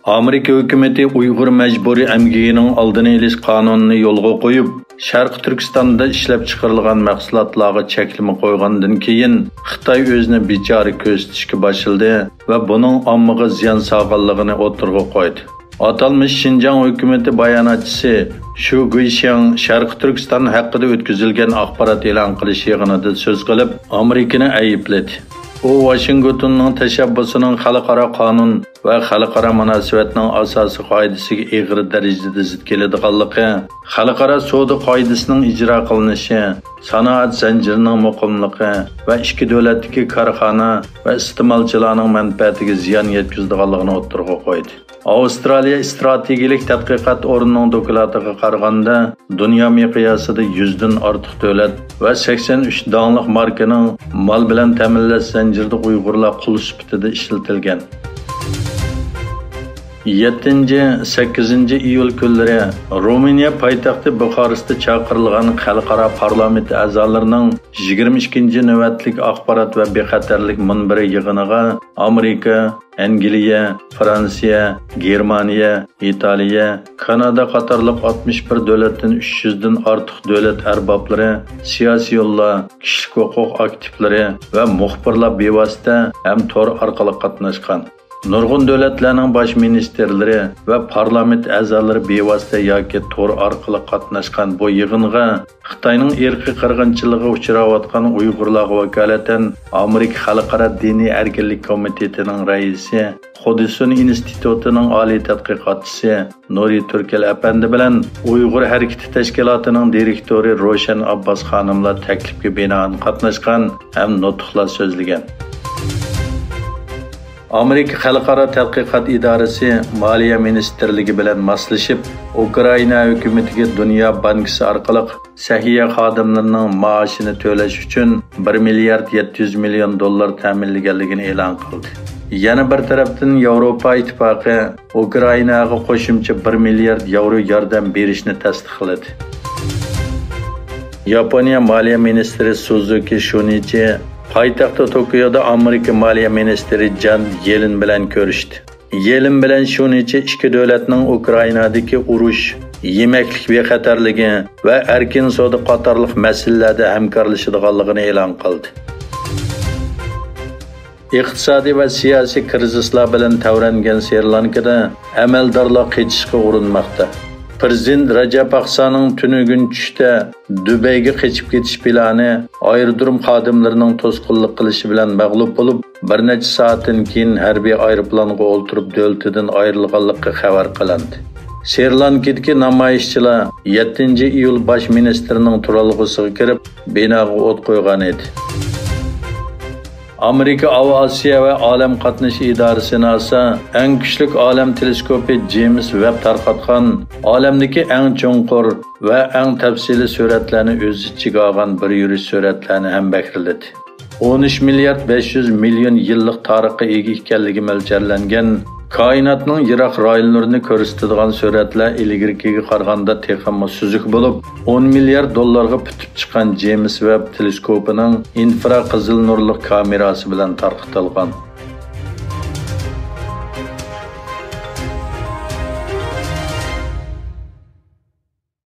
Amerika hökuməti Uyğur məcburi əmgəyining oldini olish qonunini yo'lga qo'yib, Sharq Turkistonda ishlab chiqarilgan mahsulotlarga cheklama qo'ygandan keyin Xitoy o'zini bechora ko'rsatishga boshladi va buning ommaga ziyon solganligini o'tirg'a qo'ydi. Atalmış Şinjan hökuməti bayonotchisi Shu Guishan Sharq Turkiston haqida o'tkazilgan axborot e'lon qilish yig'inida so'z qilib, Amerikani aybladi. U Washingtonning tashabbusining xalqaro qonun va xalqaro munosabatning asosiy qoidasiga og'ir darajada zid keladiganligi, xalqaro savdo qoidasining ijro qilinishi, sanoat zanjirining muqimligi va ikki davlatdagi korxona va iste'molchilarning manfaatiga ziyon yetkazadiganligini o'tirg'a qo'ydi. Avstraliya strategik tadqiqot o'rnining doklatiga qaraganda, dunyo miqyosida 100 dan ortiq davlat va 83 donliq markaning mol bilan ta'minlash zanjirida Uyg'urlar qul sifatida ishlatilgan. 7-8 iyul kunlari Ruminiya poytaxti Buxarestda chaqirilgan xalqaro parlament a'zolarining 22 navbatlik axborot va bexatarlik munbiri yig'iniga Amerika, Angliya, Fransiya, Germaniya, Italiya, Kanada qatorliq 61 davlatdan 300 dan ortiq davlat arboblari, siyosiy yo'llar, kishilik huquq aktivlari va muxbirlar bevosita ham tor orqali qatnashgan. Nurg'un davlatlarning bosh ministerlari va parlament a'zolari bevosita yoki tor orqali qatnashgan bu yig'inga Xitoyning irqiy qirg'inchiligiga uchrayotgan Uyg'urlarga vakolatan Amerika Xalqaro diniy erkinlik komitetining raisi, Xudisun institutining oliy tadqiqotchisi Nuri Turkel apandi bilan Uyg'ur harakati tashkilotining direktori Roshan Abbas xonimlar taklifga binoan qatnashgan ham nutqlar so'zlagan. Amerika Xalqaro tadqiqot idorasi Moliya ministrligi bilan moslashib, Ukraina hukumatiga Dunyo bankisi orqali sahiya xodimlarining maoshini to'lash uchun 1 milliard 700 million dollar ta'minlaganligini e'lon qildi. Yana bir tarafdan Yevropa ittifoqi Ukrainaga qo'shimcha 1 milliard yevro yordam berishni tasdiqladi. Yaponiya Moliya ministri Suzuki Shunichi Paytaxtda Tokioda Amerika Moliya ministri Janet Yellen bilan ko'rishdi. Yellen bilan Shunichi ikki davlatning Ukrainadagi urush, yemeklik bexatarligi va erkin savdo qatorliq masalalarda hamkorlashadiganligini e'lon qildi. Iqtisodiy va siyosiy krizislar bilan tavrangan Sri Lankada amaldorlar qechishga urinmoqda. Prezident Rajab Aqsaning tunugun tushda Dubayga qechib ketish plani aerodrom xodimlarining to'sqinlik qilishi bilan mag'lub bo'lib, bir necha soatdan keyin harbiy aeroplanga o'ltirib davlatidan ayrilganligi xabar qilindi. Sri Lankadagi namoyishchilar 7-iyul bosh ministrining turalg'usiga kirib, binoga o't qo'ygan edi. Amerika Avasiya va Olam qatnashi idorasi NASA eng kuchli olam teleskopi James Webb tarqatgan olamdagi eng cho'nqur va eng tafsiliy suratlarni o'z ichiga olgan bir yurish suratlarni ham bakriladi. 13 milliard 500 million yillik tarixga ega ekanligi mo'ljallangan koinotning yiroq rayonlarini ko'rsatadigan suratlar ilgarigiga qaraganda texnik suzuk bo'lib, 10 milliard dollarga bitib chiqqan James Webb teleskopining infraqizil nurli kamerasi bilan tarqatilgan.